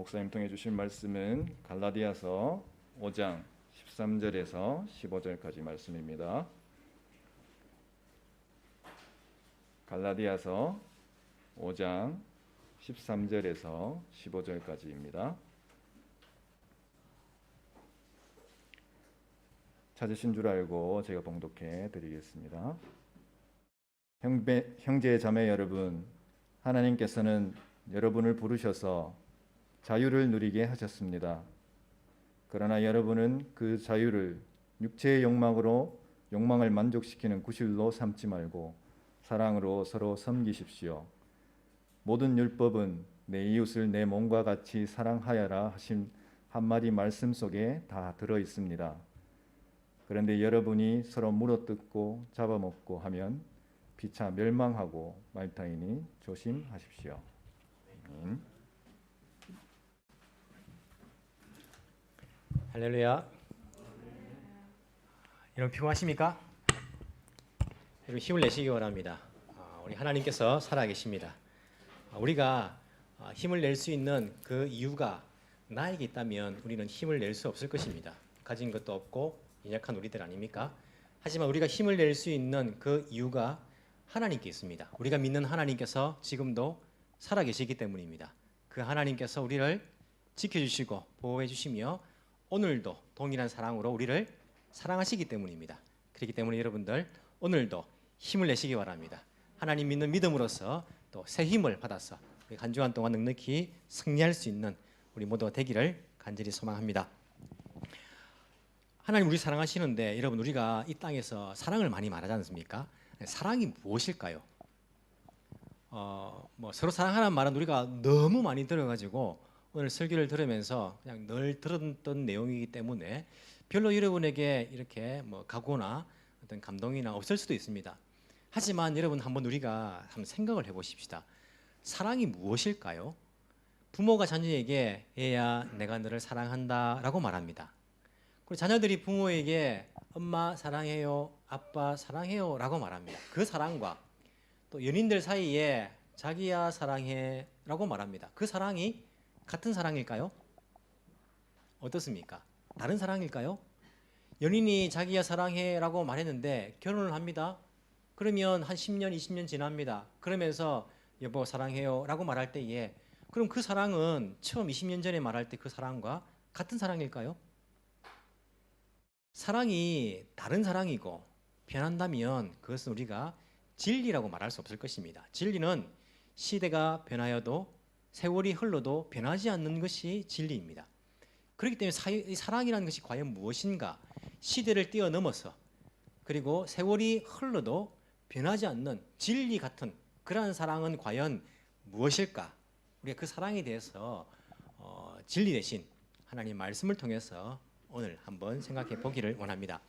목사님 통해 주실 말씀은 갈라디아서 5장 13절에서 15절까지 말씀입니다. 갈라디아서 5장 13절에서 15절까지입니다. 찾으신 줄 알고 제가 봉독해 드리겠습니다. 형제 자매 여러분, 하나님께서는 여러분을 부르셔서 자유를 누리게 하셨습니다. 그러나 여러분은 그 자유를 육체의 욕망을 만족시키는 구실로 삼지 말고 사랑으로 서로 섬기십시오. 모든 율법은 내 이웃을 내 몸과 같이 사랑하여라 하신 한마디 말씀 속에 다 들어 있습니다. 그런데 여러분이 서로 물어뜯고 잡아먹고 하면 피차 멸망하고 말 터이니 조심하십시오. 할렐루야. 여러분 피곤하십니까? 여러분 힘을 내시기 바랍니다. 우리 하나님께서 살아계십니다. 우리가 힘을 낼 수 있는 그 이유가 나에게 있다면 우리는 힘을 낼 수 없을 것입니다. 가진 것도 없고 연약한 우리들 아닙니까? 하지만 우리가 힘을 낼 수 있는 그 이유가 하나님께 있습니다. 우리가 믿는 하나님께서 지금도 살아계시기 때문입니다. 그 하나님께서 우리를 지켜주시고 보호해 주시며 오늘도 동일한 사랑으로 우리를 사랑하시기 때문입니다. 그렇기 때문에 여러분들 오늘도 힘을 내시기 바랍니다. 하나님 믿는 믿음으로써 또 새 힘을 받아서 우리 한 주간 동안 넉넉히 승리할 수 있는 우리 모두가 되기를 간절히 소망합니다. 하나님 우리 사랑하시는데 여러분 우리가 이 땅에서 사랑을 많이 말하지 않습니까? 사랑이 무엇일까요? 서로 사랑하는 말은 우리가 너무 많이 들어가지고 오늘 설교를 들으면서 그냥 늘 들었던 내용이기 때문에 별로 여러분에게 이렇게 각오나 어떤 감동이나 없을 수도 있습니다. 하지만 여러분 우리가 한번 생각을 해보십시다. 사랑이 무엇일까요? 부모가 자녀에게 얘야 내가 너를 사랑한다라고 말합니다. 그리고 자녀들이 부모에게 엄마 사랑해요, 아빠 사랑해요 라고 말합니다. 그 사랑과 또 연인들 사이에 자기야 사랑해 라고 말합니다. 그 사랑이 같은 사랑일까요? 어떻습니까? 다른 사랑일까요? 연인이 자기야 사랑해 라고 말했는데 결혼을 합니다. 그러면 한 10년, 20년 지납니다. 그러면서 여보 사랑해요 라고 말할 때에 그럼 그 사랑은 처음 20년 전에 말할 때 그 사랑과 같은 사랑일까요? 사랑이 다른 사랑이고 변한다면 그것은 우리가 진리라고 말할 수 없을 것입니다. 진리는 시대가 변하여도 세월이 흘러도 변하지 않는 것이 진리입니다. 그렇기 때문에 사랑이라는 것이 과연 무엇인가? 시대를 뛰어넘어서 그리고 세월이 흘러도 변하지 않는 진리 같은 그러한 사랑은 과연 무엇일까? 우리가 그 사랑에 대해서 진리 대신 하나님 말씀을 통해서 오늘 한번 생각해 보기를 원합니다.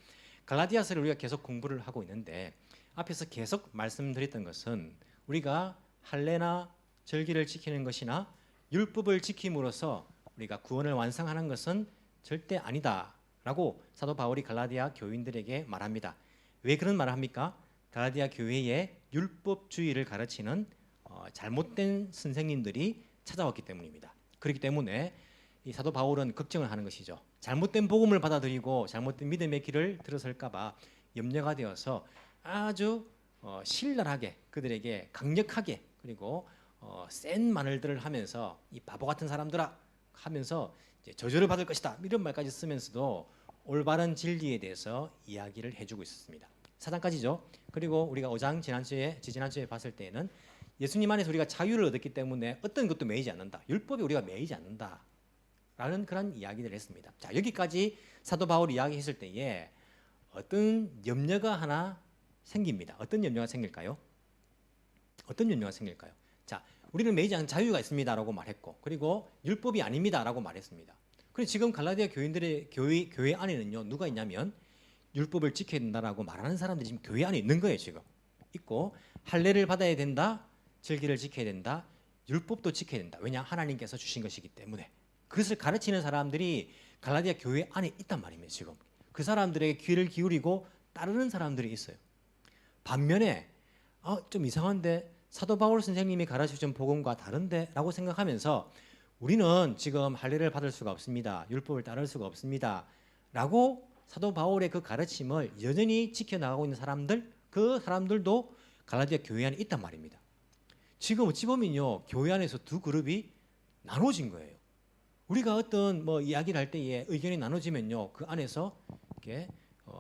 갈라디아서를 우리가 계속 공부를 하고 있는데 앞에서 계속 말씀드렸던 것은 우리가 할례나 절기를 지키는 것이나 율법을 지킴으로써 우리가 구원을 완성하는 것은 절대 아니다라고 사도 바울이 갈라디아 교인들에게 말합니다. 왜 그런 말을 합니까? 갈라디아 교회에 율법주의를 가르치는 잘못된 선생님들이 찾아왔기 때문입니다. 그렇기 때문에 이 사도 바울은 걱정을 하는 것이죠. 잘못된 복음을 받아들이고 잘못된 믿음의 길을 들어설까 봐 염려가 되어서 아주 신랄하게 그들에게 강력하게 그리고 센 말들을 하면서 이 바보 같은 사람들아 하면서 이제 저주를 받을 것이다 이런 말까지 쓰면서도 올바른 진리에 대해서 이야기를 해주고 있었습니다. 4장까지죠. 그리고 우리가 5장 지지난주에 봤을 때에는 예수님 안에서 우리가 자유를 얻었기 때문에 어떤 것도 매이지 않는다. 율법이 우리가 매이지 않는다. 라는 그런 이야기를 했습니다. 자, 여기까지 사도 바울이 이야기했을 때에 어떤 염려가 하나 생깁니다. 어떤 염려가 생길까요? 어떤 염려가 생길까요? 자, 우리는 매이지 않는 자유가 있습니다라고 말했고 그리고 율법이 아닙니다라고 말했습니다. 그런데 지금 갈라디아 교인들의 교회 안에는요 누가 있냐면 율법을 지켜야 된다라고 말하는 사람들이 지금 교회 안에 있는 거예요. 지금 있고 할례를 받아야 된다, 절기를 지켜야 된다, 율법도 지켜야 된다. 왜냐? 하나님께서 주신 것이기 때문에 그것을 가르치는 사람들이 갈라디아 교회 안에 있단 말입니다. 지금 그 사람들에게 귀를 기울이고 따르는 사람들이 있어요. 반면에 좀 이상한데 사도 바울 선생님이 가르치신 복음과 다른데 라고 생각하면서 우리는 지금 할례를 받을 수가 없습니다. 율법을 따를 수가 없습니다. 라고 사도 바울의 그 가르침을 여전히 지켜나가고 있는 사람들, 그 사람들도 갈라디아 교회 안에 있단 말입니다. 지금 어찌 보면요, 교회 안에서 두 그룹이 나눠진 거예요. 우리가 어떤 뭐 이야기를 할 때에 의견이 나눠지면요, 그 안에서 이렇게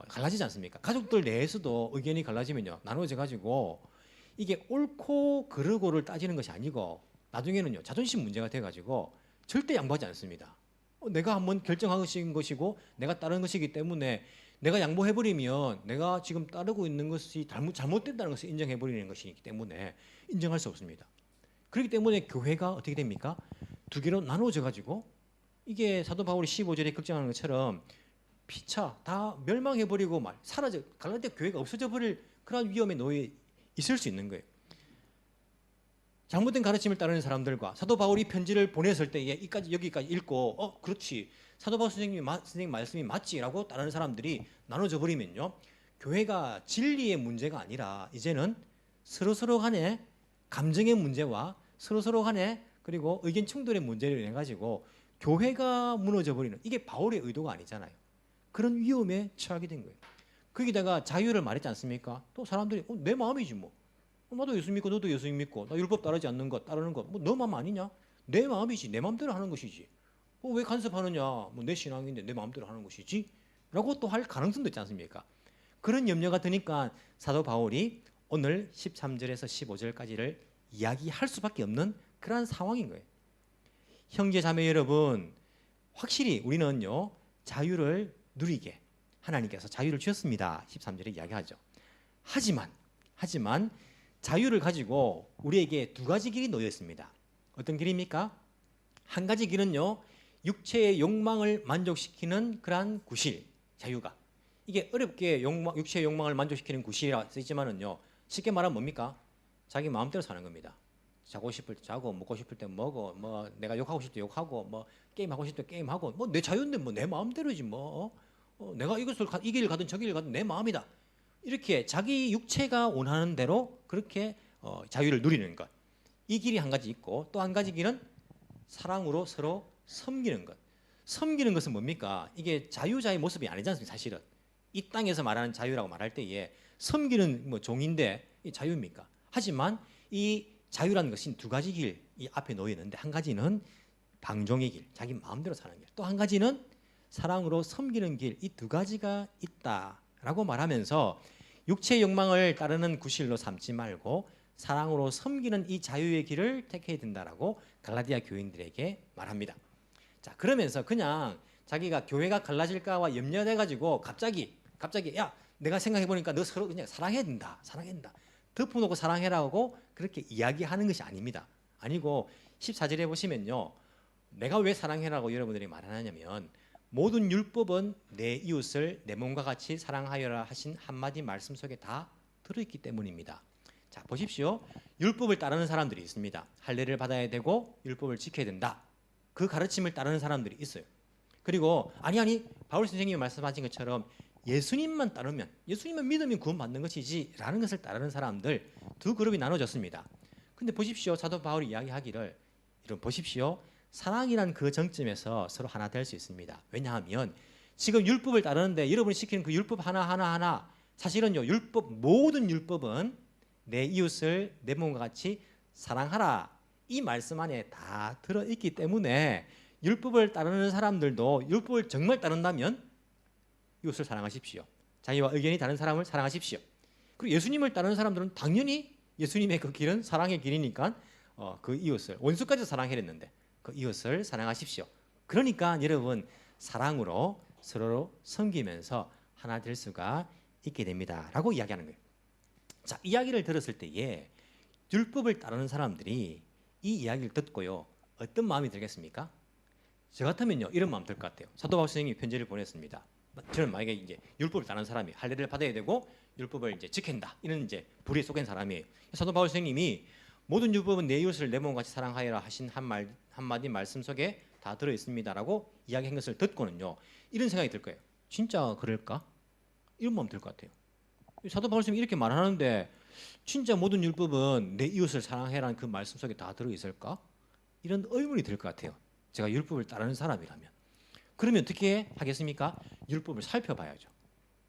갈라지지 않습니까? 가족들 내에서도 의견이 갈라지면요, 나눠져 가지고 이게 옳고 그르고를 따지는 것이 아니고 나중에는요, 자존심 문제가 돼 가지고 절대 양보하지 않습니다. 내가 한번 결정한 것이고 내가 따른 것이기 때문에 내가 양보해버리면 내가 지금 따르고 있는 것이 잘못된다는 것을 인정해버리는 것이기 때문에 인정할 수 없습니다. 그렇기 때문에 교회가 어떻게 됩니까? 두 개로 나눠져 가지고 이게 사도 바울이 15절에 걱정하는 것처럼 피차 다 멸망해버리고 사라져 갈라디아 교회가 없어져 버릴 그런 위험에 놓여 있을 수 있는 거예요. 잘못된 가르침을 따르는 사람들과 사도 바울이 편지를 보냈을 때에 여기까지 읽고 그렇지 사도 바울 선생님 말씀이 맞지라고 따르는 사람들이 나눠져 버리면요, 교회가 진리의 문제가 아니라 이제는 서로 간에 감정의 문제와 서로 간에 그리고 의견 충돌의 문제를 인해 가지고 교회가 무너져 버리는, 이게 바울의 의도가 아니잖아요. 그런 위험에 처하게 된 거예요. 거기다가 자유를 말했지 않습니까? 또 사람들이 내 마음이지 뭐. 나도 예수 믿고 너도 예수 믿고 나 율법 따르지 않는 것 따르는 것 뭐 너 마음 아니냐? 내 마음이지, 내 마음대로 하는 것이지. 왜 간섭하느냐? 뭐 내 신앙인데 내 마음대로 하는 것이지. 라고 또 할 가능성도 있지 않습니까? 그런 염려가 드니까 사도 바울이 오늘 13절에서 15절까지를 이야기할 수밖에 없는 그런 상황인 거예요. 형제 자매 여러분, 확실히 우리는요, 자유를 누리게 하나님께서 자유를 주셨습니다. 13절에 이야기하죠. 하지만 자유를 가지고 우리에게 두 가지 길이 놓여 있습니다. 어떤 길입니까? 한 가지 길은요, 육체의 욕망을 만족시키는 그러한 구실, 자유가. 이게 어렵게 육체의 욕망을 만족시키는 구실이라 쓰지만은요, 쉽게 말하면 뭡니까? 자기 마음대로 사는 겁니다. 자고 싶을 때 자고, 먹고 싶을 때 먹어, 뭐 내가 욕하고 싶을 때 욕하고, 뭐 게임하고 싶을 때 게임하고, 뭐 내 자유인데 뭐 내 마음대로지 뭐. 내가 이 길 가든 저 길 가든 내 마음이다. 이렇게 자기 육체가 원하는 대로 그렇게 자유를 누리는 것. 이 길이 한 가지 있고, 또 한 가지 길은 사랑으로 서로 섬기는 것. 섬기는 것은 뭡니까? 이게 자유자의 모습이 아니지 않습니까? 사실은 이 땅에서 말하는 자유라고 말할 때에 섬기는 뭐 종인데 이 자유입니까? 하지만 이 자유라는 것은 두 가지 길 이 앞에 놓여 있는데, 한 가지는 방종의 길, 자기 마음대로 사는 길, 또 한 가지는 사랑으로 섬기는 길, 이 두 가지가 있다라고 말하면서 육체의 욕망을 따르는 구실로 삼지 말고 사랑으로 섬기는 이 자유의 길을 택해야 된다라고 갈라디아 교인들에게 말합니다. 자, 그러면서 그냥 자기가 교회가 갈라질까와 염려돼 가지고 갑자기 야, 내가 생각해 보니까 너 서로 그냥 사랑해야 된다. 덮어놓고 사랑해라고 그렇게 이야기하는 것이 아닙니다. 아니고 14절에 보시면요, 내가 왜 사랑해라고 여러분들이 말하냐면 모든 율법은 내 이웃을 내 몸과 같이 사랑하여라 하신 한마디 말씀 속에 다 들어있기 때문입니다. 자, 보십시오. 율법을 따르는 사람들이 있습니다. 할례를 받아야 되고 율법을 지켜야 된다. 그 가르침을 따르는 사람들이 있어요. 그리고 아니 바울 선생님이 말씀하신 것처럼 예수님만 믿으면 구원받는 것이지 라는 것을 따르는 사람들 두 그룹이 나눠졌습니다. 근데 보십시오. 사도 바울이 이야기하기를 보십시오. 사랑이란 그 정점에서 서로 하나 될 수 있습니다. 왜냐하면 지금 율법을 따르는데 여러분이 시키는 그 율법 하나 사실은요, 모든 율법은 내 이웃을 내 몸과 같이 사랑하라 이 말씀 안에 다 들어있기 때문에 율법을 따르는 사람들도 율법을 정말 따른다면 이웃을 사랑하십시오. 자기와 의견이 다른 사람을 사랑하십시오. 그리고 예수님을 따르는 사람들은 당연히 예수님의 그 길은 사랑의 길이니까 그 이웃을 원수까지 사랑해냈는데 그 이웃을 사랑하십시오. 그러니까 여러분 사랑으로 서로 섬기면서 하나 될 수가 있게 됩니다라고 이야기하는 거예요. 자, 이야기를 들었을 때에 율법을 따르는 사람들이 이 이야기를 듣고요, 어떤 마음이 들겠습니까? 저 같으면요, 이런 마음 들 것 같아요. 사도 바울 선생님이 편지를 보냈습니다. 저는 만약에 이제 율법을 따르는 사람이 할례를 받아야 되고 율법을 이제 지킨다 이런 이제 불의에 속한 사람이에요. 사도 바울 선생님이 모든 율법은 내 이웃을 내 몸같이 사랑하여라 하신 한마디 말씀 속에 다 들어 있습니다라고 이야기한 것을 듣고는요, 이런 생각이 들 거예요. 진짜 그럴까? 이런 마음 들 것 같아요. 사도 바울 선생님이 이렇게 말하는데 진짜 모든 율법은 내 이웃을 사랑해라는 그 말씀 속에 다 들어 있을까? 이런 의문이 들 것 같아요. 제가 율법을 따르는 사람이라면. 그러면 어떻게 하겠습니까? 율법을 살펴봐야죠.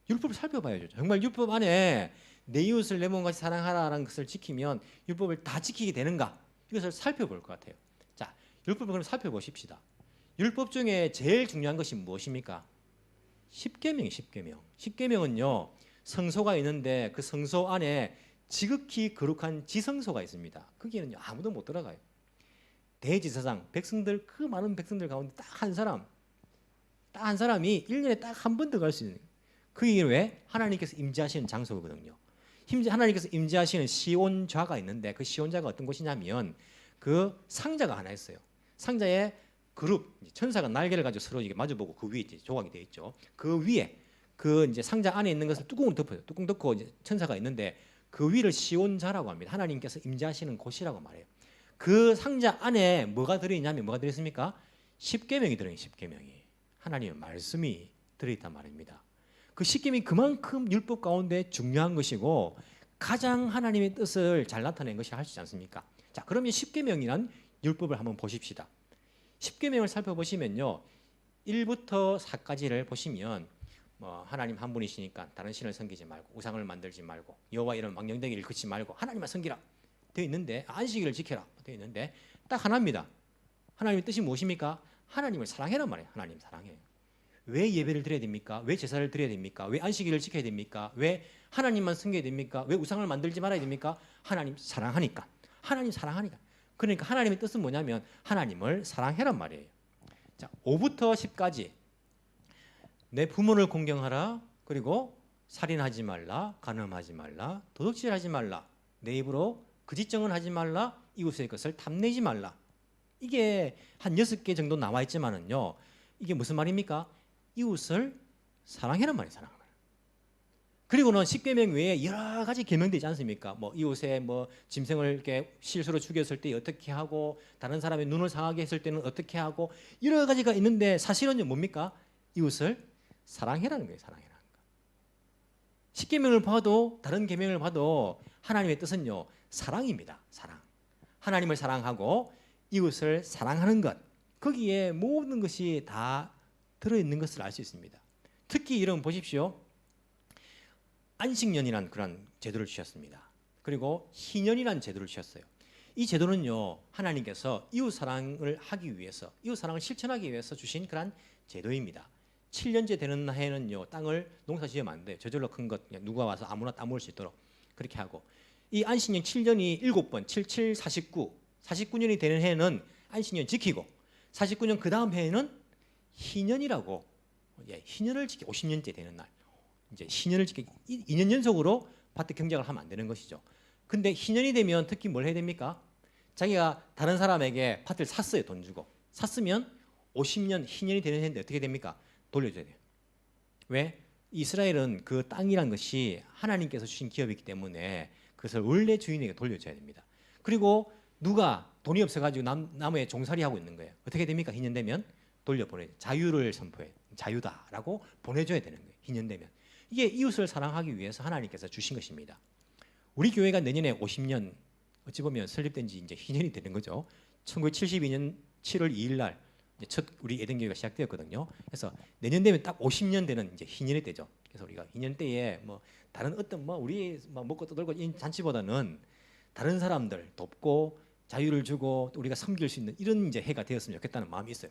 율법을 살펴봐야죠. 정말 율법 안에 내 이웃을 내 몸같이 사랑하라는 것을 지키면 율법을 다 지키게 되는가? 이것을 살펴볼 것 같아요. 자, 율법을 그럼 살펴보십시다. 율법 중에 제일 중요한 것이 무엇입니까? 십계명이 십계명. 십계명은요, 성소가 있는데 그 성소 안에 지극히 거룩한 지성소가 있습니다. 거기에는 아무도 못 들어가요. 대제사장, 백성들, 그 많은 백성들 가운데 딱 한 사람이 1년에 딱 한 번 들어갈 수 있는, 그게 왜? 하나님께서 임재하시는 장소거든요. 하나님께서 임재하시는 시온좌가 있는데 그 시온좌가 어떤 곳이냐면 그 상자가 하나 있어요. 상자에 그룹, 천사가 날개를 가지고 서로 이게 마주보고 그 위에 이제 조각이 되어 있죠. 그 위에 그 이제 상자 안에 있는 것을 뚜껑을 덮어요. 뚜껑 덮고 이제 천사가 있는데 그 위를 시온좌라고 합니다. 하나님께서 임재하시는 곳이라고 말해요. 그 상자 안에 뭐가 들어있냐면 뭐가 들어있습니까? 십계명이 들어있는 십계명이. 하나님의 말씀이 들어있단 말입니다. 그 십계명이 그만큼 율법 가운데 중요한 것이고 가장 하나님의 뜻을 잘 나타낸 것이 할 수 있지 않습니까? 자, 그러면 십계명이란 율법을 한번 보십시다. 십계명을 살펴보시면요, 1부터 4까지를 보시면 뭐 하나님 한 분이시니까 다른 신을 섬기지 말고 우상을 만들지 말고 여호와 이름 망령되기를 걷지 말고 하나님만 섬기라 되어 있는데, 안식일을 지켜라 되어 있는데 딱 하나입니다. 하나님의 뜻이 무엇입니까? 하나님을 사랑해란 말이에요. 하나님 사랑해. 왜 예배를 드려야 됩니까? 왜 제사를 드려야 됩니까? 왜 안식일을 지켜야 됩니까? 왜 하나님만 섬겨야 됩니까? 왜 우상을 만들지 말아야 됩니까? 하나님 사랑하니까. 하나님 사랑하니까. 그러니까 하나님의 뜻은 뭐냐면 하나님을 사랑해란 말이에요. 자, 5부터 10까지 내 부모를 공경하라. 그리고 살인하지 말라. 간음하지 말라. 도둑질하지 말라. 내 입으로 거짓증언 하지 말라. 이웃의 것을 탐내지 말라. 이게 한 6개 정도 나와 있지만은요, 이게 무슨 말입니까? 이웃을 사랑해란 말이에요. 사랑하란 말. 그리고는 십계명 외에 여러 가지 계명도 있지 않습니까? 뭐 이웃의 뭐 짐승을 이렇게 실수로 죽였을 때 어떻게 하고, 다른 사람의 눈을 상하게 했을 때는 어떻게 하고, 여러 가지가 있는데 사실은요 뭡니까? 이웃을 사랑해라는 거예요. 사랑해라는 거. 십계명을 봐도 다른 계명을 봐도 하나님의 뜻은요 사랑입니다. 사랑. 하나님을 사랑하고 이웃을 사랑하는 것, 거기에 모든 것이 다 들어있는 것을 알 수 있습니다. 특히 이런 보십시오. 안식년이란 그런 제도를 주셨습니다. 그리고 희년이란 제도를 주셨어요. 이 제도는요 하나님께서 이웃 사랑을 하기 위해서, 이웃 사랑을 실천하기 위해서 주신 그런 제도입니다. 7년째 되는 해는요 땅을 농사 지으면 안 돼요. 저절로 큰 것 누가 와서 아무나 따먹을 수 있도록 그렇게 하고, 이 안식년 7년이 7번 7, 7, 49 49년이 되는 해는 안식년 지키고, 49년 그 다음 해에는 희년이라고, 희년을 지키 50년째 되는 날 이제 희년을 지키 2년 연속으로 밭에 경작을 하면 안 되는 것이죠. 근데 희년이 되면 특히 뭘 해야 됩니까? 자기가 다른 사람에게 밭을 샀어요. 돈 주고 샀으면 50년 희년이 되는 해인데 어떻게 됩니까? 돌려줘야 돼요. 왜? 이스라엘은 그 땅이란 것이 하나님께서 주신 기업이기 때문에 그것을 원래 주인에게 돌려줘야 됩니다. 그리고 누가 돈이 없어가지고 나무에 종살이 하고 있는 거예요. 어떻게 됩니까? 희년되면 돌려보내야 돼요. 자유를 선포해. 자유다라고 보내줘야 되는 거예요. 희년되면. 이게 이웃을 사랑하기 위해서 하나님께서 주신 것입니다. 우리 교회가 내년에 50년, 어찌 보면 설립된 지 이제 희년이 되는 거죠. 1972년 7월 2일 날 첫 우리 에덴교회가 시작되었거든요. 그래서 내년 되면 딱 50년 되는 이제 희년이 되죠. 그래서 우리가 희년 때에 뭐 다른 어떤 뭐 우리 뭐 먹고 떠들고 이 잔치보다는 다른 사람들 돕고 자유를 주고 우리가 섬길 수 있는 이런 이제 해가 되었으면 좋겠다는 마음이 있어요.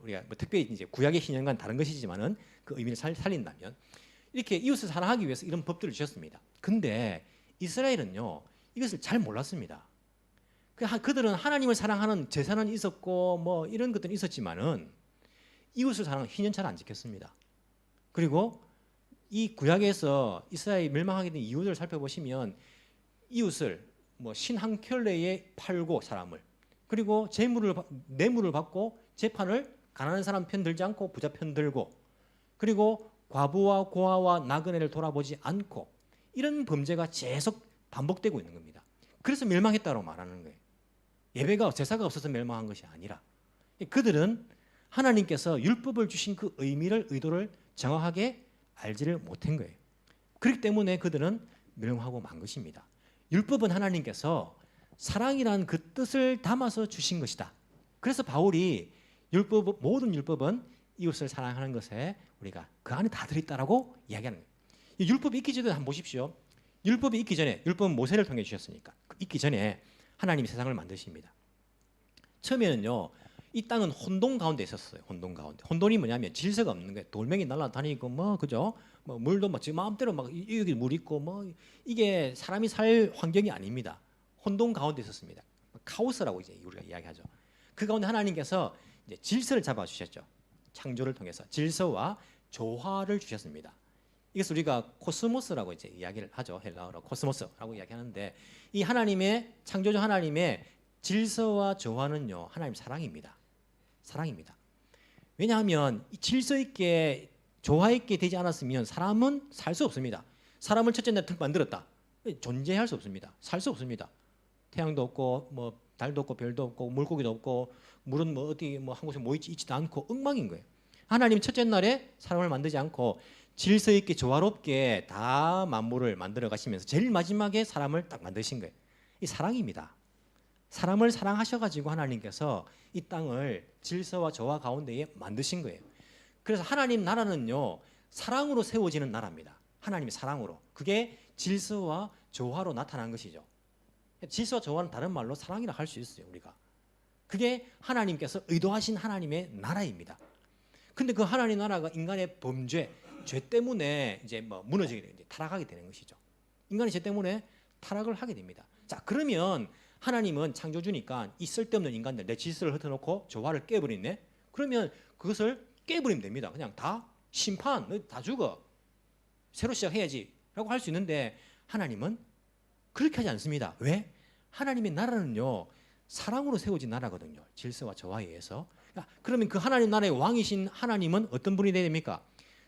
우리가 뭐 특별히 이제 구약의 희년과는 다른 것이지만은 그 의미를 살린다면 이렇게 이웃을 사랑하기 위해서 이런 법들을 주셨습니다. 근데 이스라엘은요 이것을 잘 몰랐습니다. 그들은 하나님을 사랑하는 제사는 있었고 뭐 이런 것들은 있었지만은 이웃을 사랑하는 희년 잘 안 지켰습니다. 그리고 이 구약에서 이스라엘이 멸망하게 된 이유를 살펴보시면 이웃을 뭐 신 한 켤레에 팔고 사람을, 그리고 뇌물을 받고 재판을 가난한 사람 편 들지 않고 부자 편 들고, 그리고 과부와 고아와 나그네를 돌아보지 않고, 이런 범죄가 계속 반복되고 있는 겁니다. 그래서 멸망했다고 말하는 거예요. 예배가 제사가 없어서 멸망한 것이 아니라 그들은 하나님께서 율법을 주신 그 의도를 정확하게 알지를 못한 거예요. 그렇기 때문에 그들은 멸망하고 만 것입니다. 율법은 하나님께서 사랑이라는 그 뜻을 담아서 주신 것이다. 그래서 바울이 율법 모든 율법은 이웃을 사랑하는 것에 우리가 그 안에 다 들어있다라고 이야기하는 거예요. 이 율법이 있기 전에 한번 보십시오. 율법이 있기 전에 율법은 모세를 통해 주셨으니까 있기 전에 하나님이 세상을 만드십니다. 처음에는요. 이 땅은 혼돈 가운데 있었어요. 혼돈 가운데. 혼돈이 뭐냐면 질서가 없는 거예요. 돌멩이 날아다니고 뭐 그죠? 뭐 물도 막 지금 마음대로 막 여기 물 있고 뭐 이게 사람이 살 환경이 아닙니다. 혼돈 가운데 있었습니다. 카오스라고 이제 우리가 이야기하죠. 그 가운데 하나님께서 이제 질서를 잡아 주셨죠. 창조를 통해서 질서와 조화를 주셨습니다. 이것을 우리가 코스모스라고 이제 이야기를 하죠. 헬라어로 코스모스라고 이야기하는데 이 하나님의 창조주 하나님의 질서와 조화는요. 하나님 사랑입니다. 사랑입니다. 왜냐하면 이 질서 있게 조화 있게 되지 않았으면 사람은 살 수 없습니다. 사람을 첫째 날 만들었다. 존재할 수 없습니다. 살 수 없습니다. 태양도 없고 뭐 달도 없고 별도 없고 물고기도 없고 물은 뭐 어디 뭐 한 곳에 모여 있지도 않고 엉망인 거예요. 하나님 첫째 날에 사람을 만들지 않고 질서 있게 조화롭게 다 만물을 만들어 가시면서 제일 마지막에 사람을 딱 만드신 거예요. 이 사랑입니다. 사람을 사랑하셔가지고 하나님께서 이 땅을 질서와 조화 가운데에 만드신 거예요. 그래서 하나님 나라는요 사랑으로 세워지는 나라입니다. 하나님의 사랑으로. 그게 질서와 조화로 나타난 것이죠. 질서와 조화는 다른 말로 사랑이라 할 수 있어요. 우리가. 그게 하나님께서 의도하신 하나님의 나라입니다. 근데 그 하나님 나라가 인간의 범죄, 죄 때문에 이제 뭐 무너지게 되는, 타락하게 되는 것이죠. 인간의 죄 때문에 타락을 하게 됩니다. 자, 그러면 하나님은 창조주니까 이 쓸데없는 인간들 내 질서를 흩어놓고 조화를 깨버리네. 그러면 그것을 깨버리면 됩니다. 그냥 다 심판, 너 다 죽어. 새로 시작해야지라고 할 수 있는데 하나님은 그렇게 하지 않습니다. 왜? 하나님의 나라는요 사랑으로 세워진 나라거든요. 질서와 조화에 의해서. 그러면 그 하나님 나라의 왕이신 하나님은 어떤 분이 되어야 됩니까?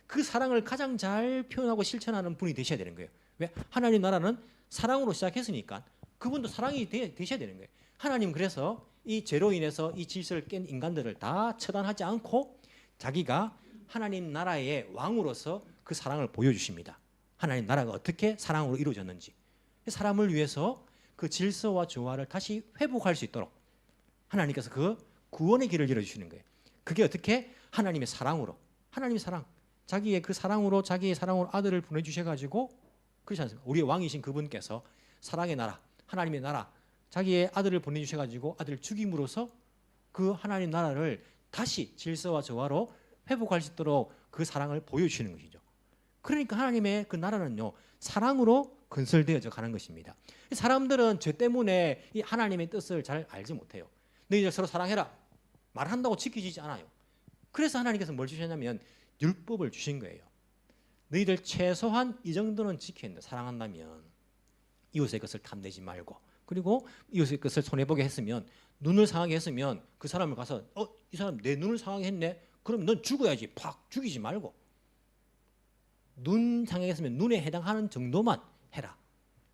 그 사랑을 가장 잘 표현하고 실천하는 분이 되셔야 되는 거예요. 왜? 하나님 나라는 사랑으로 시작했으니까 그분도 사랑이 되셔야 되는 거예요. 하나님 그래서 이 죄로 인해서 이 질서를 깬 인간들을 다 처단하지 않고 자기가 하나님 나라의 왕으로서 그 사랑을 보여주십니다. 하나님 나라가 어떻게 사랑으로 이루어졌는지 사람을 위해서 그 질서와 조화를 다시 회복할 수 있도록 하나님께서 그 구원의 길을 열어주시는 거예요. 그게 어떻게? 하나님의 사랑으로. 하나님의 사랑. 자기의 그 사랑으로 자기의 사랑으로 아들을 보내주셔가지고 그렇지 않습니까? 우리의 왕이신 그분께서 사랑의 나라 하나님의 나라 자기의 아들을 보내주셔가지고 아들을 죽임으로써 그 하나님 나라를 다시 질서와 조화로 회복할 수 있도록 그 사랑을 보여주시는 것이죠. 그러니까 하나님의 그 나라는요 사랑으로 건설되어져 가는 것입니다. 사람들은 죄 때문에 이 하나님의 뜻을 잘 알지 못해요. 너희들 서로 사랑해라 말한다고 지키지 않아요. 그래서 하나님께서 뭘 주셨냐면 율법을 주신 거예요. 너희들 최소한 이 정도는 지켜야 된다. 사랑한다면 이웃의 것을 탐내지 말고 그리고 이웃의 것을 손해보게 했으면 눈을 상하게 했으면 그 사람을 가서 이 사람 내 눈을 상하게 했네. 그럼 넌 죽어야지. 팍 죽이지 말고 눈 상하게 했으면 눈에 해당하는 정도만 해라.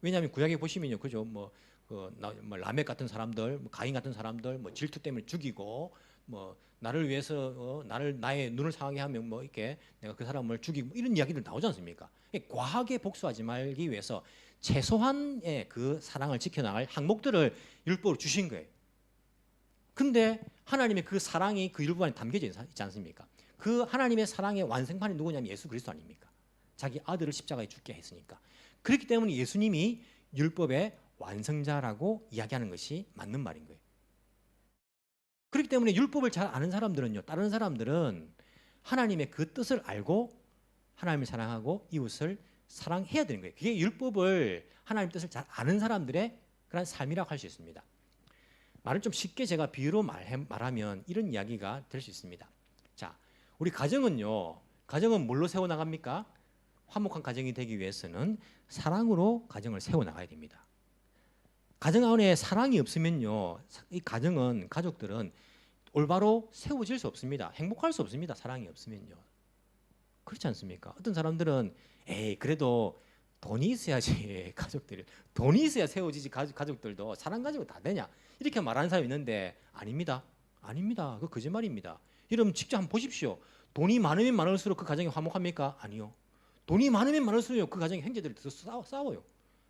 왜냐하면 구약에 보시면요, 그죠? 뭐 라멕 같은 사람들, 가인 같은 사람들, 뭐 질투 때문에 죽이고, 뭐 나를 위해서 나의 눈을 상하게 하면 뭐 이렇게 내가 그 사람을 죽이고 뭐 이런 이야기들 나오지 않습니까? 과하게 복수하지 말기 위해서 최소한의 그 사랑을 지켜나갈 항목들을 율법으로 주신 거예요. 근데 하나님의 그 사랑이 그 율법 안에 담겨져 있지 않습니까? 그 하나님의 사랑의 완성판이 누구냐면 예수 그리스도 아닙니까? 자기 아들을 십자가에 죽게 했으니까. 그렇기 때문에 예수님이 율법의 완성자라고 이야기하는 것이 맞는 말인 거예요. 그렇기 때문에 율법을 잘 아는 사람들은요, 다른 사람들은 하나님의 그 뜻을 알고 하나님을 사랑하고 이웃을 사랑해야 되는 거예요. 그게 율법을 하나님 뜻을 잘 아는 사람들의 그런 삶이라고 할 수 있습니다. 말을 좀 쉽게 제가 비유로 말하면 이런 이야기가 될 수 있습니다. 자, 우리 가정은요, 가정은 뭘로 세워 나갑니까? 화목한 가정이 되기 위해서는 사랑으로 가정을 세워 나가야 됩니다. 가정 안에 사랑이 없으면요, 이 가족들은 올바로 세워질 수 없습니다. 행복할 수 없습니다. 사랑이 없으면요. 그렇지 않습니까? 어떤 사람들은 그래도 돈이 있어야지 가족들이 돈이 있어야 세워지지 가족들도 사랑 가지고 다 되냐 이렇게 말하는 사람이 있는데 아닙니다. 그 거짓말입니다. 여러분 직접 한번 보십시오. 돈이 많으면 많을수록 그 가정이 화목합니까? 아니요. 돈이 많으면 많을수록 그 가정의 형제들이 더 싸워요.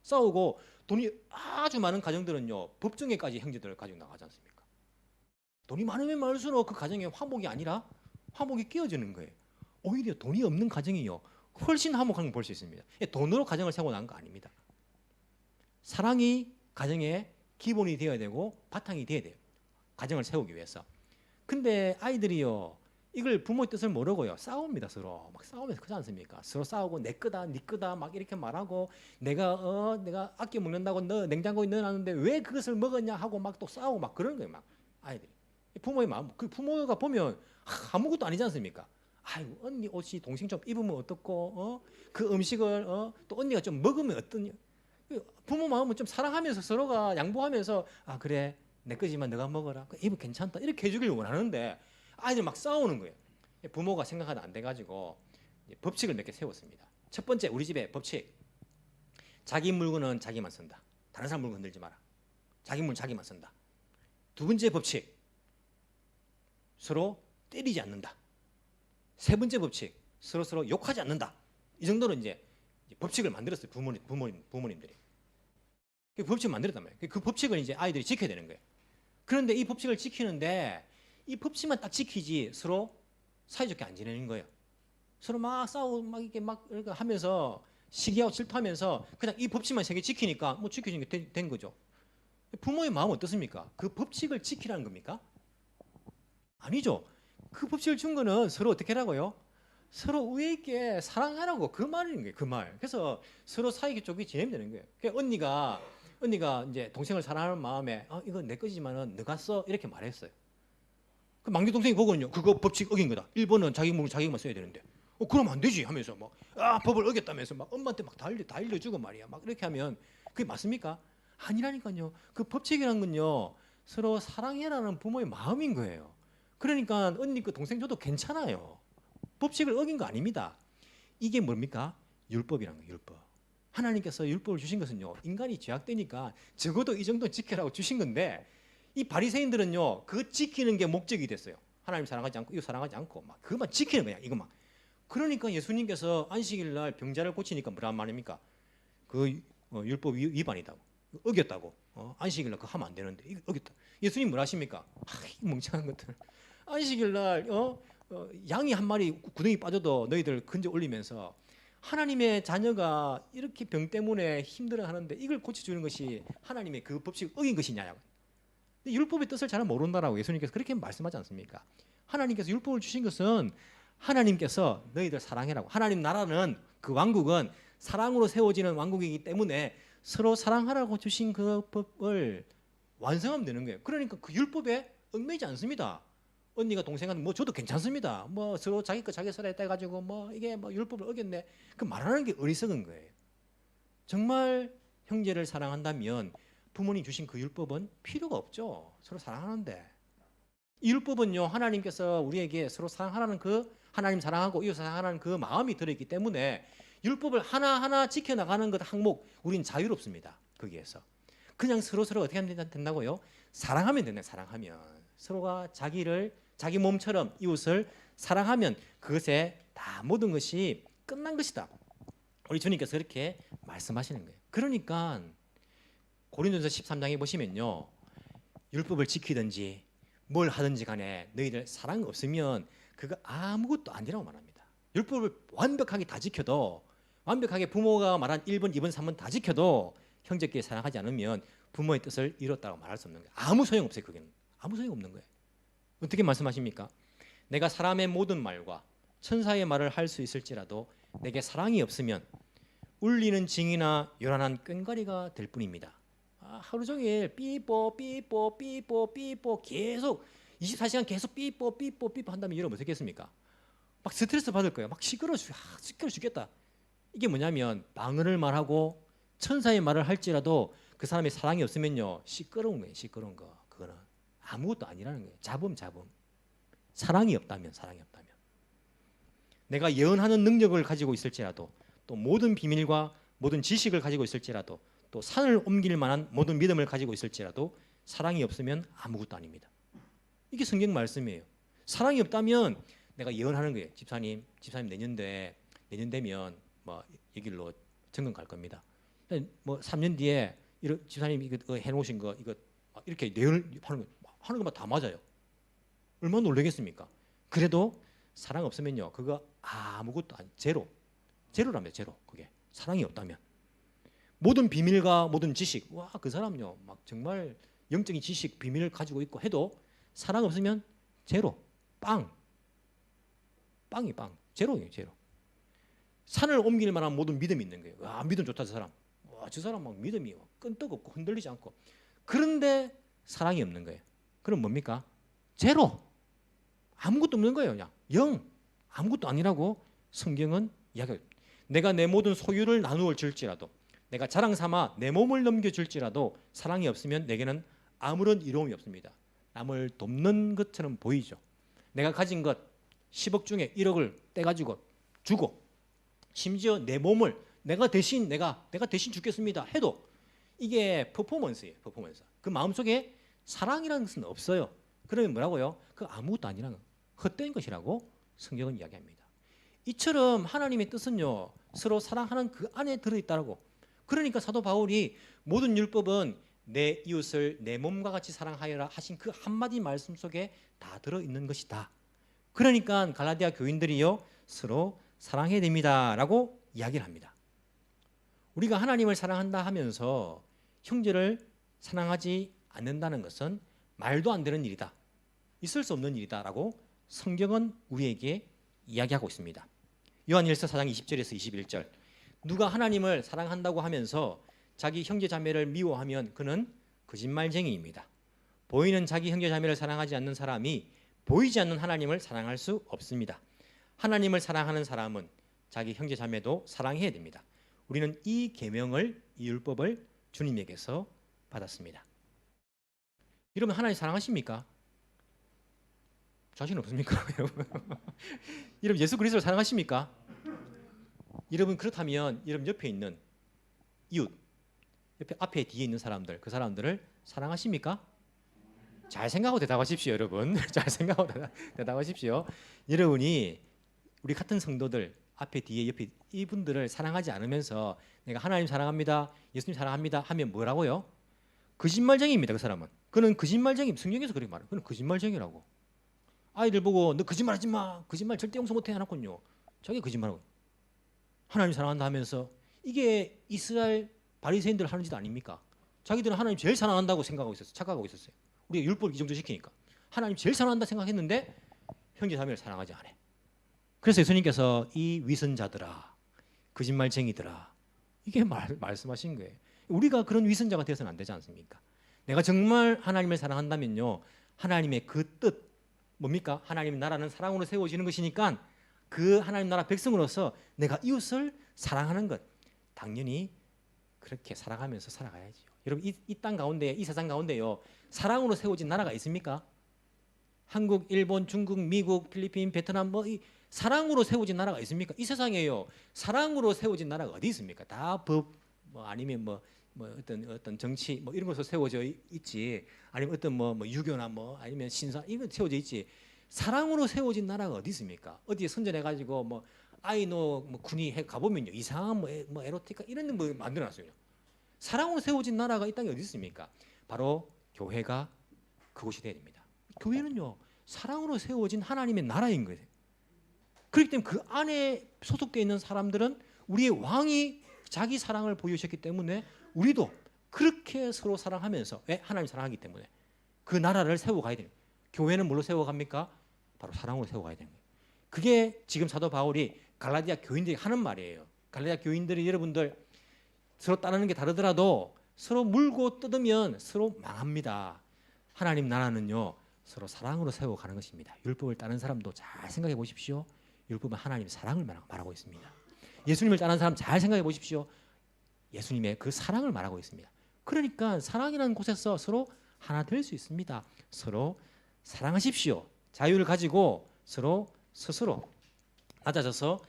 싸우고 돈이 아주 많은 가정들은요 법정에까지 형제들을 가지고 나가지 않습니까? 돈이 많으면 많을수록 그 가정에 화목이 아니라 화목이 끼어지는 거예요. 오히려 돈이 없는 가정이요 훨씬 화목한 걸 볼 수 있습니다. 돈으로 가정을 세우고 난 거 아닙니다. 사랑이 가정의 기본이 되어야 되고 바탕이 되어야 돼요. 가정을 세우기 위해서. 근데 아이들이요 이걸 부모의 뜻을 모르고요 싸웁니다. 서로 막 싸우면서 그렇지 않습니까? 서로 싸우고 내 거다 네 거다 막 이렇게 말하고 내가 아껴 먹는다고 너 냉장고에 넣어놨는데 왜 그것을 먹었냐 하고 막 또 싸우고 막 그러는 거예요. 막 아이들이 부모의 마음 그 부모가 보면 아무것도 아니지 않습니까? 아이고 언니 옷이 동생 좀 입으면 어떻고 그 음식을 또 언니가 좀 먹으면 어떠냐. 부모 마음은 좀 사랑하면서 서로가 양보하면서 아 그래 내 거지만 너가 먹어라 입은 괜찮다 이렇게 해주길 원하는데 아이들 막 싸우는 거예요. 부모가 생각하다 안 돼가지고 법칙을 몇 개 세웠습니다. 첫 번째 우리 집의 법칙 자기 물건은 자기만 쓴다. 다른 사람 물건 건들지 마라. 자기 물건 자기만 쓴다. 두 번째 법칙 서로 때리지 않는다. 세 번째 법칙 서로 욕하지 않는다. 이 정도로 이제 법칙을 만들었어요. 부모님들이. 그 법칙을 만들었단 말이에요. 그 법칙을 이제 아이들이 지켜야 되는 거예요. 그런데 이 법칙을 지키는데 이 법칙만 딱 지키지 서로 사이좋게 안 지내는 거예요. 서로 막 싸우고 막 이렇게 막 하면서 시기하고 질투하면서 그냥 이 법칙만 세 개 지키니까 뭐 지켜지는 게 된 거죠. 부모의 마음은 어떻습니까? 그 법칙을 지키라는 겁니까? 아니죠. 그 법칙을 준 거는 서로 어떻게 하라고요? 서로 우애 있게 사랑하라고 그 말인 거예요. 그 말. 그래서 서로 사이좋게 좋게 지내면 되는 거예요. 그러니까 언니가 이제 동생을 사랑하는 마음에 이건 내 거지만은 너가 써 이렇게 말했어요. 그 막내 동생이 보고는요 그거 법칙 어긴 거다. 1번은 자기 몸을 자기만 써야 되는데 그럼 안 되지 하면서 막 법을 어겼다면서 막 엄마한테 막 다 알려주고 말이야. 막 이렇게 하면 그게 맞습니까? 아니라니까요. 그 법칙이란 건요 서로 사랑해라는 부모의 마음인 거예요. 그러니까 언니 그 동생 줘도 괜찮아요. 법칙을 어긴 거 아닙니다. 이게 뭡니까? 율법이란 거예요. 율법. 하나님께서 율법을 주신 것은요 인간이 죄악되니까 적어도 이 정도 지켜라고 주신 건데 이 바리새인들은요 그 지키는 게 목적이 됐어요. 하나님 사랑하지 않고 이거 사랑하지 않고 막 그것만 지키는 거야. 이것만. 그러니까 예수님께서 안식일 날 병자를 고치니까 뭐란 말입니까? 그 율법 위반이다고 어겼다고. 안식일 날 그거 하면 안 되는데 이거 어겼다. 예수님 뭐 하십니까? 이 멍청한 것들. 안식일 날 양이 한 마리 구덩이 빠져도 너희들 건져 올리면서 하나님의 자녀가 이렇게 병 때문에 힘들어하는데 이걸 고쳐주는 것이 하나님의 그 법칙을 어긴 것이냐. 율법의 뜻을 잘 모른다라고 예수님께서 그렇게 말씀하지 않습니까? 하나님께서 율법을 주신 것은 하나님께서 너희들 사랑해라고. 하나님 나라는 그 왕국은 사랑으로 세워지는 왕국이기 때문에 서로 사랑하라고 주신 그 법을 완성하면 되는 거예요. 그러니까 그 율법에 얽매이지 않습니다. 언니가 동생한테 뭐 줘도 괜찮습니다. 뭐 서로 자기 거 자기 써라 했다 가지고 뭐 이게 뭐 율법을 어겼네. 그 말하는 게 어리석은 거예요. 정말 형제를 사랑한다면 부모님 주신 그 율법은 필요가 없죠. 서로 사랑하는데. 이 율법은요 하나님께서 우리에게 서로 사랑하라는 그 하나님 사랑하고 이웃 사랑하라는 그 마음이 들어있기 때문에 율법을 하나하나 지켜나가는 것 항목 우리는 자유롭습니다. 거기에서. 그냥 서로 어떻게 하면 된다고요? 사랑하면 된다. 사랑하면. 서로가 자기 몸처럼 이웃을 사랑하면 그것에 다 모든 것이 끝난 것이다. 우리 주님께서 그렇게 말씀하시는 거예요. 그러니까 고린도전서 13장에 보시면요. 율법을 지키든지 뭘 하든지 간에 너희들 사랑 없으면 그거 아무것도 아니라고 말합니다. 율법을 완벽하게 다 지켜도 완벽하게 부모가 말한 1번, 2번, 3번 다 지켜도 형제끼리 사랑하지 않으면 부모의 뜻을 이뤘다고 말할 수 없는 거예요. 아무 소용없어요. 그게는. 아무 소용없는 거예요. 어떻게 말씀하십니까? 내가 사람의 모든 말과 천사의 말을 할 수 있을지라도 내게 사랑이 없으면 울리는 징이나 요란한 꽹과리가 될 뿐입니다. 하루 종일 삐뽀 계속 24시간 계속 삐뽀 한다면 여러분 어떻게 했습니까? 막 스트레스 받을 거예요. 막 시끄러워 죽겠다. 이게 뭐냐면 방언을 말하고 천사의 말을 할지라도 그 사람이 사랑이 없으면요 시끄러운 거예요. 시끄러운 거. 그거는 아무것도 아니라는 거예요. 자범. 사랑이 없다면. 내가 예언하는 능력을 가지고 있을지라도 또 모든 비밀과 모든 지식을 가지고 있을지라도 또 산을 옮길 만한 모든 믿음을 가지고 있을지라도 사랑이 없으면 아무것도 아닙니다. 이게 성경 말씀이에요. 사랑이 없다면 내가 예언하는 거예요. 집사님 내년 되면 뭐 이 길로 정금 갈 겁니다. 뭐 3년 뒤에 집사님 이거 해놓으신 거 이거 이렇게 예언을 하는 것만 다 맞아요. 얼마나 놀라겠습니까? 그래도 사랑 없으면요, 그거 아무것도 아니, 제로랍니다. 제로. 그게 사랑이 없다면 모든 비밀과 모든 지식, 와, 그 사람요 막 정말 영적인 지식 비밀을 가지고 있고 해도 사랑 없으면 제로, 빵이 제로예요. 제로. 산을 옮길 만한 모든 믿음이 있는 거예요. 와, 믿음 좋다 저 사람. 와, 저 사람 막 믿음이 끈떡없고 흔들리지 않고. 그런데 사랑이 없는 거예요. 그럼 뭡니까? 제로. 아무것도 없는 거예요. 그냥 영. 아무것도 아니라고 성경은 이야기해요. 내가 내 모든 소유를 나누어 줄지라도, 내가 자랑 삼아 내 몸을 넘겨줄지라도 사랑이 없으면 내게는 아무런 이로움이 없습니다. 남을 돕는 것처럼 보이죠. 내가 가진 것 10억 중에 1억을 떼가지고 주고, 심지어 내 몸을 내가 대신 죽겠습니다 해도 이게 퍼포먼스예요. 퍼포먼스. 그 마음속에 사랑이라는 것은 없어요. 그러면 뭐라고요? 그 아무것도 아니라는 헛된 것이라고 성경은 이야기합니다. 이처럼 하나님의 뜻은요, 서로 사랑하는 그 안에 들어있다라고. 그러니까 사도 바울이 모든 율법은 내 이웃을 내 몸과 같이 사랑하여라 하신 그 한마디 말씀 속에 다 들어있는 것이다. 그러니까 갈라디아 교인들이요, 서로 사랑해야 됩니다라고 이야기를 합니다. 우리가 하나님을 사랑한다 하면서 형제를 사랑하지 않는다는 것은 말도 안 되는 일이다, 있을 수 없는 일이다라고 성경은 우리에게 이야기하고 있습니다. 요한일서 4장 20절에서 21절, 누가 하나님을 사랑한다고 하면서 자기 형제 자매를 미워하면 그는 거짓말쟁이입니다. 보이는 자기 형제 자매를 사랑하지 않는 사람이 보이지 않는 하나님을 사랑할 수 없습니다. 하나님을 사랑하는 사람은 자기 형제 자매도 사랑해야 됩니다. 우리는 이 계명을, 이 율법을 주님에게서 받았습니다. 여러분, 하나님 사랑하십니까? 자신 없습니까? 여러분, 여러분 예수 그리스도를 사랑하십니까? 여러분, 그렇다면 여러분 옆에 있는 이웃, 옆에 앞에 뒤에 있는 사람들, 그 사람들을 사랑하십니까? 잘 생각하고 대답하십시오, 여러분. 잘 생각하고 대답하십시오. 여러분이 우리 같은 성도들 앞에 뒤에 옆에 이분들을 사랑하지 않으면서 내가 하나님 사랑합니다, 예수님 사랑합니다 하면 뭐라고요? 거짓말쟁이입니다. 그 사람은. 그는 거짓말쟁이. 성경에서 그렇게 말해요. 그는 거짓말쟁이라고. 아이들 보고 너 거짓말하지 마, 거짓말 절대 용서 못해 해놨군요. 자기 거짓말하고. 하나님 사랑한다 하면서, 이게 이스라엘 바리새인들 하는 짓 아닙니까? 자기들은 하나님 제일 사랑한다고 생각하고 있었어요. 착각하고 있었어요. 우리가 율법을 이 정도 지키니까 하나님 제일 사랑한다 생각했는데 형제 자매를 사랑하지 않아. 그래서 예수님께서 이 위선자들아, 거짓말쟁이들아, 이게 말씀하신 거예요. 우리가 그런 위선자가 되어서는 안 되지 않습니까? 내가 정말 하나님을 사랑한다면요, 하나님의 그 뜻, 뭡니까? 하나님 나라는 사랑으로 세워지는 것이니까 그 하나님 나라 백성으로서 내가 이웃을 사랑하는 것, 당연히 그렇게 사랑하면서 살아가야지요. 여러분, 이 땅 가운데, 이 세상 가운데요, 사랑으로 세워진 나라가 있습니까? 한국, 일본, 중국, 미국, 필리핀, 베트남, 이 사랑으로 세워진 나라가 있습니까? 이 세상에요, 사랑으로 세워진 나라가 어디 있습니까? 다 법, 아니면 어떤 정치 이런 것으로 세워져 있지, 아니면 어떤 유교나 아니면 신사 이거 세워져 있지. 사랑으로 세워진 나라가 어디 있습니까? 어디에 선전해가지고 아이노 군이 해 가보면요, 이상한 에로티카 이런 거 만들어놨어요. 사랑으로 세워진 나라가 이 땅에 어디 있습니까? 바로 교회가 그곳이 되어야 됩니다. 교회는요, 사랑으로 세워진 하나님의 나라인 거예요. 그렇기 때문에 그 안에 소속되어 있는 사람들은 우리의 왕이 자기 사랑을 보여주셨기 때문에 우리도 그렇게 서로 사랑하면서, 왜? 하나님 사랑하기 때문에 그 나라를 세워가야 됩니다. 교회는 뭘로 세워갑니까? 바로 사랑으로 세워가야 되는 거예요. 그게 지금 사도 바울이 갈라디아 교인들이 하는 말이에요. 갈라디아 교인들이 여러분들 서로 따르는 게 다르더라도 서로 물고 뜯으면 서로 망합니다. 하나님 나라는요, 서로 사랑으로 세워가는 것입니다. 율법을 따르는 사람도 잘 생각해 보십시오. 율법은 하나님의 사랑을 말하고 있습니다. 예수님을 따르는 사람 잘 생각해 보십시오. 예수님의 그 사랑을 말하고 있습니다. 그러니까 사랑이라는 곳에서 서로 하나 될 수 있습니다. 서로 사랑하십시오. 자유를 가지고 서로 스스로 낮아져서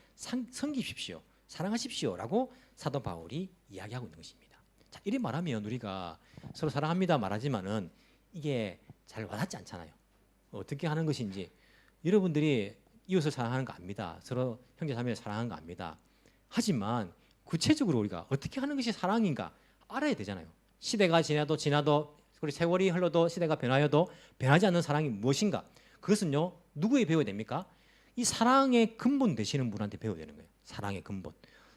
섬기십시오. 사랑하십시오라고 사도 바울이 이야기하고 있는 것입니다. 자, 이리 말하면 우리가 서로 사랑합니다 말하지만은 이게 잘 와닿지 않잖아요. 어떻게 하는 것인지. 여러분들이 이웃을 사랑하는 거 압니다. 서로 형제자매를 사랑하는 거 압니다. 하지만 구체적으로 우리가 어떻게 하는 것이 사랑인가 알아야 되잖아요. 시대가 지나도 그리고 세월이 흘러도 시대가 변하여도 변하지 않는 사랑이 무엇인가? 그것은요 누구에 배워야 됩니까? 이 사랑의 근본 되시는 분한테 배워야 되는 거예요. 사랑의 근본.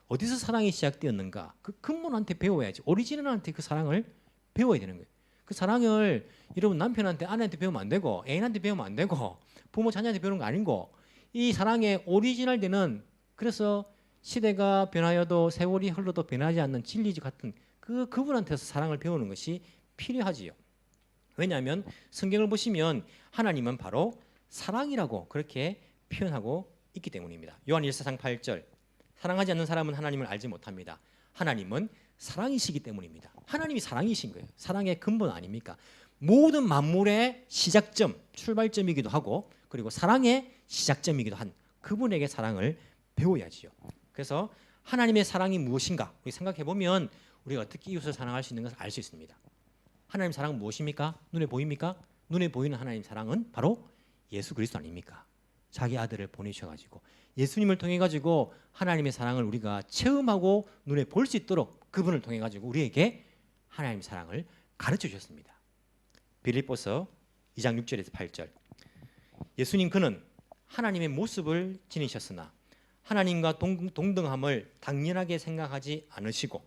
어디서 사랑이 시작되었는가? 그 근본한테 배워야지. 오리지널한테 그 사랑을 배워야 되는 거예요. 그 사랑을 여러분 남편한테 아내한테 배우면 안 되고 애인한테 배우면 안 되고 부모 자녀한테 배우는 거 아니고 이 사랑의 오리지널 되는 그래서 시대가 변하여도 세월이 흘러도 변하지 않는 진리지 같은 그분한테서 사랑을 배우는 것이 필요하지요. 왜냐하면 성경을 보시면 하나님은 바로 사랑이라고 그렇게 표현하고 있기 때문입니다. 요한 1사장 8절 사랑하지 않는 사람은 하나님을 알지 못합니다. 하나님은 사랑이시기 때문입니다. 하나님이 사랑이신 거예요. 사랑의 근본 아닙니까? 모든 만물의 시작점, 출발점이기도 하고 그리고 사랑의 시작점이기도 한 그분에게 사랑을 배워야지요. 그래서 하나님의 사랑이 무엇인가 우리 생각해 보면 우리가 어떻게 이웃을 사랑할 수 있는 것을 알 수 있습니다. 하나님 사랑은 무엇입니까? 눈에 보입니까? 눈에 보이는 하나님 사랑은 바로 예수 그리스도 아닙니까? 자기 아들을 보내셔가지고 예수님을 통해 가지고 하나님의 사랑을 우리가 체험하고 눈에 볼 수 있도록 그분을 통해 가지고 우리에게 하나님의 사랑을 가르쳐 주셨습니다. 빌립보서 2장 6절에서 8절 예수님 그는 하나님의 모습을 지니셨으나 하나님과 동등함을 당연하게 생각하지 않으시고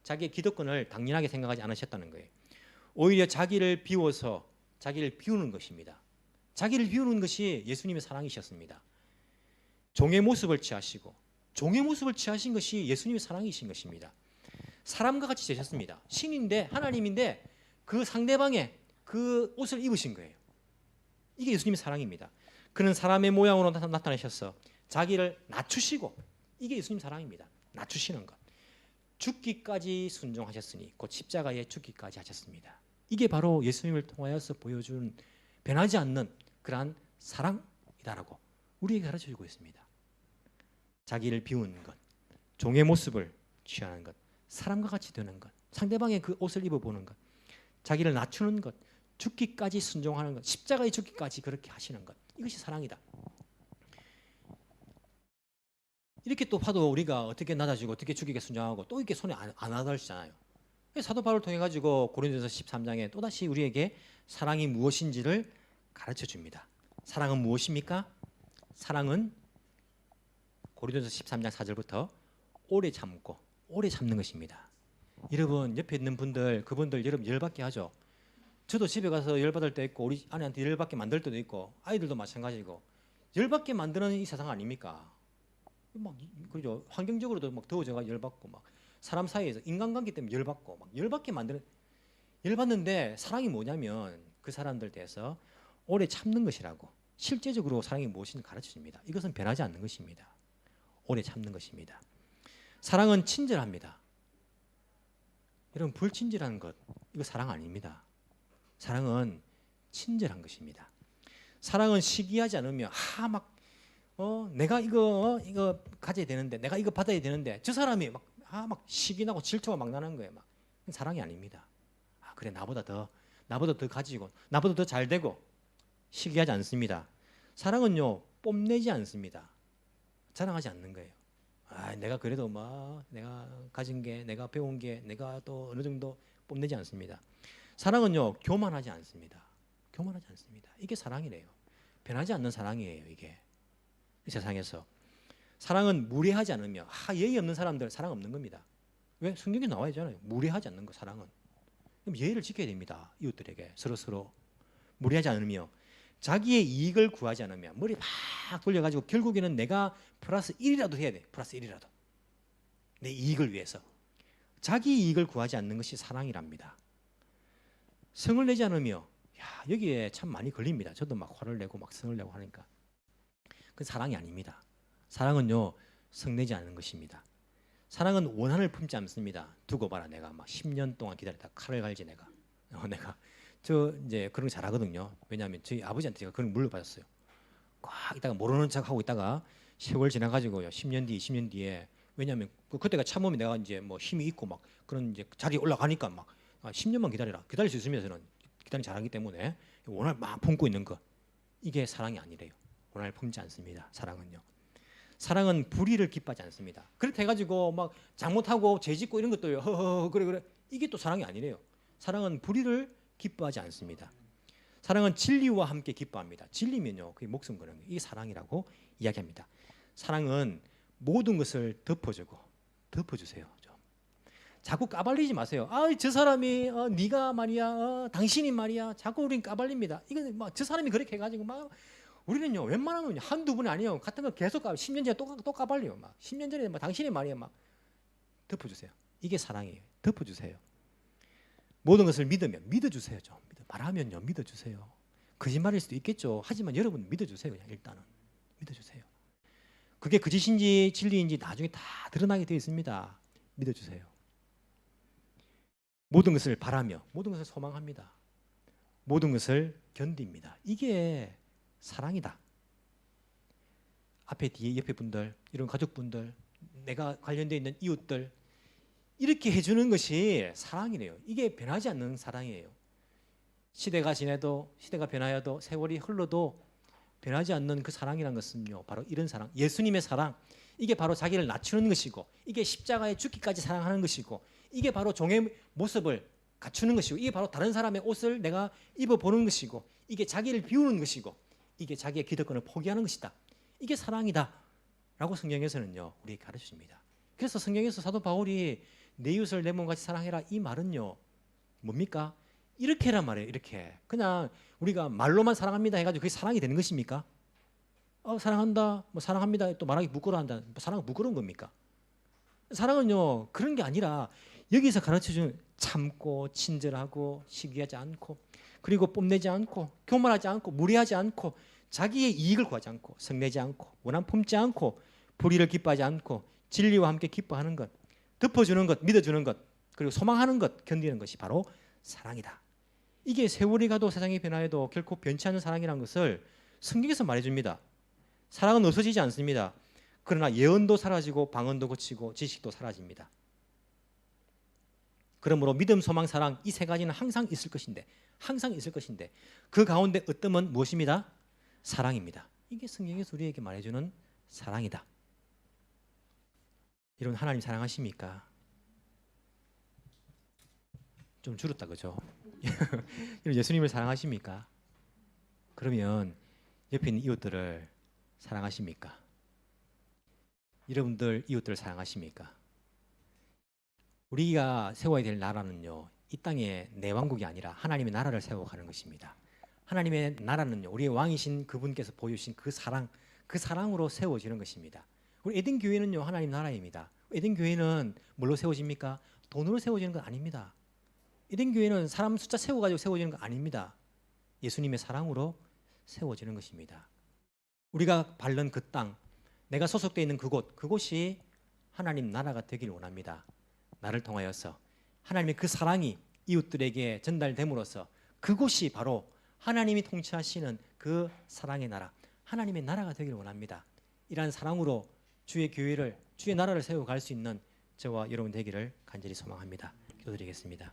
자기의 기득권을 당연하게 생각하지 않으셨다는 거예요. 오히려 자기를 비워서 자기를 비우는 것입니다. 자기를 비우는 것이 예수님의 사랑이셨습니다. 종의 모습을 취하시고 종의 모습을 취하신 것이 예수님의 사랑이신 것입니다. 사람과 같이 되셨습니다. 신인데 하나님인데 그 상대방의 그 옷을 입으신 거예요. 이게 예수님의 사랑입니다. 그는 사람의 모양으로 나타나셔서 자기를 낮추시고 이게 예수님 사랑입니다. 낮추시는 것. 죽기까지 순종하셨으니 곧 십자가에 죽기까지 하셨습니다. 이게 바로 예수님을 통하여서 보여준 변하지 않는 그러한 사랑이다라고 우리에게 가르쳐주고 있습니다. 자기를 비우는 것, 종의 모습을 취하는 것, 사람과 같이 되는 것, 상대방의 그 옷을 입어보는 것, 자기를 낮추는 것, 죽기까지 순종하는 것, 십자가에 죽기까지 그렇게 하시는 것, 이것이 사랑이다. 이렇게 또 봐도 우리가 어떻게 낮아지고 어떻게 죽이게 순종하고 또 이렇게 손에 안 하다시잖아요. 사도 바울을 통해 가지고 고린도서 13장에 또다시 우리에게 사랑이 무엇인지를 가르쳐 줍니다. 사랑은 무엇입니까? 사랑은 고린도서 13장 4절부터 오래 참고 오래 참는 것입니다. 여러분 옆에 있는 분들 그분들 여러분 열받게 하죠. 저도 집에 가서 열받을 때 있고 우리 아내한테 열받게 만들 때도 있고 아이들도 마찬가지고 열받게 만드는 이 세상 아닙니까? 막 그죠. 환경적으로도 막 더워져가 열받고 막 사람 사이에서 인간관계 때문에 열받고 막 열받게 만드는 열받는데 사랑이 뭐냐면 그 사람들 대해서 오래 참는 것이라고 실제적으로 사랑이 무엇인지 가르쳐 줍니다. 이것은 변하지 않는 것입니다. 오래 참는 것입니다. 사랑은 친절합니다. 여러분 불친절한 것 이거 사랑 아닙니다. 사랑은 친절한 것입니다. 사랑은 시기하지 않으며 내가 이거 가져야 되는데 내가 이거 받아야 되는데 저 사람이 막 시기 나고 질투가 막 나는 거예요. 막 사랑이 아닙니다. 그래 나보다 더 가지고 나보다 더 잘 되고 시기하지 않습니다. 사랑은요 뽐내지 않습니다. 자랑하지 않는 거예요. 내가 그래도 내가 가진 게 내가 배운 게 내가 또 어느 정도 뽐내지 않습니다. 사랑은요 교만하지 않습니다. 교만하지 않습니다. 이게 사랑이래요. 변하지 않는 사랑이에요. 이게 이 세상에서 사랑은 무례하지 않으며 예의 없는 사람들 사랑 없는 겁니다. 왜? 성경에 나와 있잖아요. 무례하지 않는 거 사랑은. 그럼 예의를 지켜야 됩니다. 이웃들에게 서로 무례하지 않으며 자기의 이익을 구하지 않으며 머리 막 돌려가지고 결국에는 내가 플러스 1이라도 해야 돼. 플러스 1이라도. 내 이익을 위해서. 자기 이익을 구하지 않는 것이 사랑이랍니다. 성을 내지 않으며 여기에 참 많이 걸립니다. 저도 막 화를 내고 막 성을 내고 하니까. 그건 사랑이 아닙니다. 사랑은요 성내지 않는 것입니다. 사랑은 원한을 품지 않습니다. 두고 봐라 내가 막 10년 동안 기다렸다 칼을 갈지 내가 저 이제 그런 거 잘하거든요. 왜냐하면 저희 아버지한테 제가 그런 걸 물려받았어요. 꽉 있다가 모르는 척 하고 있다가 세월 지나가지고요 10년 뒤 20년 뒤에 왜냐하면 그때가 참으면 내가 이제 뭐 힘이 있고 막 그런 이제 자리에 올라가니까 막 10년만 기다려라. 기다릴 수 있으면 저는 기다림 잘하기 때문에 원한을 막 품고 있는 거 이게 사랑이 아니래요. 원한을 품지 않습니다. 사랑은요. 사랑은 불의를 기뻐하지 않습니다. 그렇게 해가지고 막 잘못하고 죄짓고 이런 것도요. 허허 그래 이게 또 사랑이 아니래요. 사랑은 불의를 기뻐하지 않습니다. 사랑은 진리와 함께 기뻐합니다. 진리면요, 그게 목숨 거는 거예요. 이게 사랑이라고 이야기합니다. 사랑은 모든 것을 덮어주세요. 좀. 자꾸 까발리지 마세요. 저 사람이 네가 말이야, 당신이 말이야. 자꾸 우린 까발립니다. 이거 막 저 사람이 그렇게 해가지고 막 우리는요 웬만하면 한두 번이 아니에요. 같은 거 계속 10년 전에 또 까발려요. 막 10년 전에 막 당신이 말이야 막 덮어주세요. 이게 사랑이에요. 덮어주세요. 모든 것을 믿어주세요. 좀 말하면요 믿어주세요. 거짓말일 수도 있겠죠. 하지만 여러분 믿어주세요. 그냥 일단은 믿어주세요. 그게 거짓인지 진리인지 나중에 다 드러나게 되어 있습니다. 믿어주세요. 모든 것을 바라며 모든 것을 소망합니다. 모든 것을 견딥니다. 이게 사랑이다. 앞에 뒤에 옆에 분들, 이런 가족분들, 내가 관련되어 있는 이웃들 이렇게 해주는 것이 사랑이래요. 이게 변하지 않는 사랑이에요. 시대가 지내도 시대가 변하여도 세월이 흘러도 변하지 않는 그 사랑이란 것은요 바로 이런 사랑, 예수님의 사랑. 이게 바로 자기를 낮추는 것이고 이게 십자가에 죽기까지 사랑하는 것이고 이게 바로 종의 모습을 갖추는 것이고 이게 바로 다른 사람의 옷을 내가 입어보는 것이고 이게 자기를 비우는 것이고 이게 자기의 기득권을 포기하는 것이다. 이게 사랑이다 라고 성경에서는요 우리에게 가르쳐줍니다. 그래서 성경에서 사도 바울이 내 이웃을 내 몸같이 사랑해라 이 말은요 뭡니까? 이렇게란 말이에요. 이렇게 그냥 우리가 말로만 사랑합니다 해가지고 그게 사랑이 되는 것입니까? 사랑한다, 뭐 사랑합니다 또 말하기 부끄러워한다. 사랑은 부끄러운 겁니까? 사랑은요 그런 게 아니라 여기서 가르쳐준 참고 친절하고 시기하지 않고 그리고 뽐내지 않고 교만하지 않고 무례하지 않고 자기의 이익을 구하지 않고 성내지 않고 원한 품지 않고 불의를 기뻐하지 않고 진리와 함께 기뻐하는 것, 덮어주는 것, 믿어주는 것, 그리고 소망하는 것, 견디는 것이 바로 사랑이다. 이게 세월이 가도 세상이 변화해도 결코 변치 않는 사랑이라는 것을 성경에서 말해줍니다. 사랑은 없어지지 않습니다. 그러나 예언도 사라지고 방언도 고치고 지식도 사라집니다. 그러므로 믿음, 소망, 사랑 이 세 가지는 항상 있을 것인데 그 가운데 어떤 무엇입니다? 사랑입니다. 이게 성경에서 우리에게 말해주는 사랑이다. 여러분 하나님 사랑하십니까? 좀 줄었다 그죠? 여러분 예수님을 사랑하십니까? 그러면 옆에 있는 이웃들을 사랑하십니까? 여러분들 이웃들을 사랑하십니까? 우리가 세워야 될 나라는요 이 땅에 내 왕국이 아니라 하나님의 나라를 세워가는 것입니다. 하나님의 나라는요 우리의 왕이신 그분께서 보여주신 그 사랑으로 세워지는 것입니다. 우리 에덴 교회는요 하나님 나라입니다. 에덴 교회는 뭘로 세워집니까? 돈으로 세워지는 건 아닙니다. 에덴 교회는 사람 숫자 세워가지고 세워지는 건 아닙니다. 예수님의 사랑으로 세워지는 것입니다. 우리가 밟는 그 땅, 내가 소속되어 있는 그곳이 하나님 나라가 되길 원합니다. 나를 통하여서 하나님의 그 사랑이 이웃들에게 전달됨으로써 그곳이 바로 하나님이 통치하시는 그 사랑의 나라, 하나님의 나라가 되길 원합니다. 이러한 사랑으로 주의 교회를, 주의 나라를 세워갈 수 있는 저와 여러분 되기를 간절히 소망합니다. 기도드리겠습니다.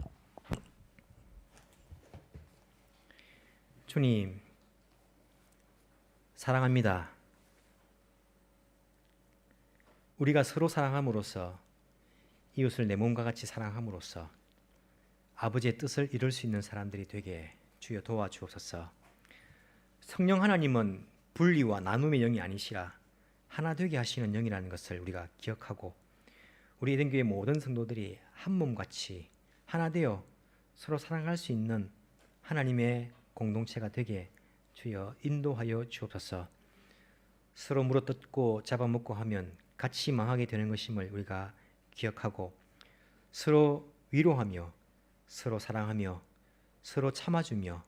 주님, 사랑합니다. 우리가 서로 사랑함으로써 이웃을 내 몸과 같이 사랑함으로써 아버지의 뜻을 이룰 수 있는 사람들이 되게 주여 도와주옵소서. 성령 하나님은 분리와 나눔의 영이 아니시라 하나 되게 하시는 영이라는 것을 우리가 기억하고 우리 에덴교회 모든 성도들이 한 몸같이 하나 되어 서로 사랑할 수 있는 하나님의 공동체가 되게 주여 인도하여 주옵소서. 서로 물어뜯고 잡아먹고 하면 같이 망하게 되는 것임을 우리가 기억하고 서로 위로하며 서로 사랑하며 서로 참아주며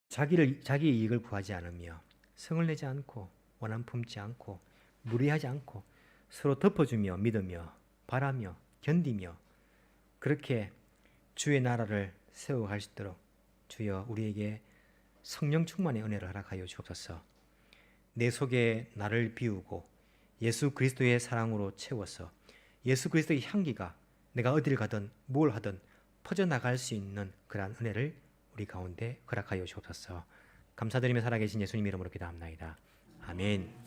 자기의 이익을 구하지 않으며 성을 내지 않고 원한 품지 않고 무리하지 않고 서로 덮어주며 믿으며 바라며 견디며 그렇게 주의 나라를 세워갈 수 있도록 주여 우리에게 성령 충만의 은혜를 허락하여 주옵소서. 내 속에 나를 비우고 예수 그리스도의 사랑으로 채워서 예수 그리스도의 향기가 내가 어딜 가든 뭘 하든 퍼져나갈 수 있는 그러한 은혜를 우리 가운데 허락하여 주옵소서. 감사드리며 살아계신 예수님 이름으로 기도합나이다. 아멘.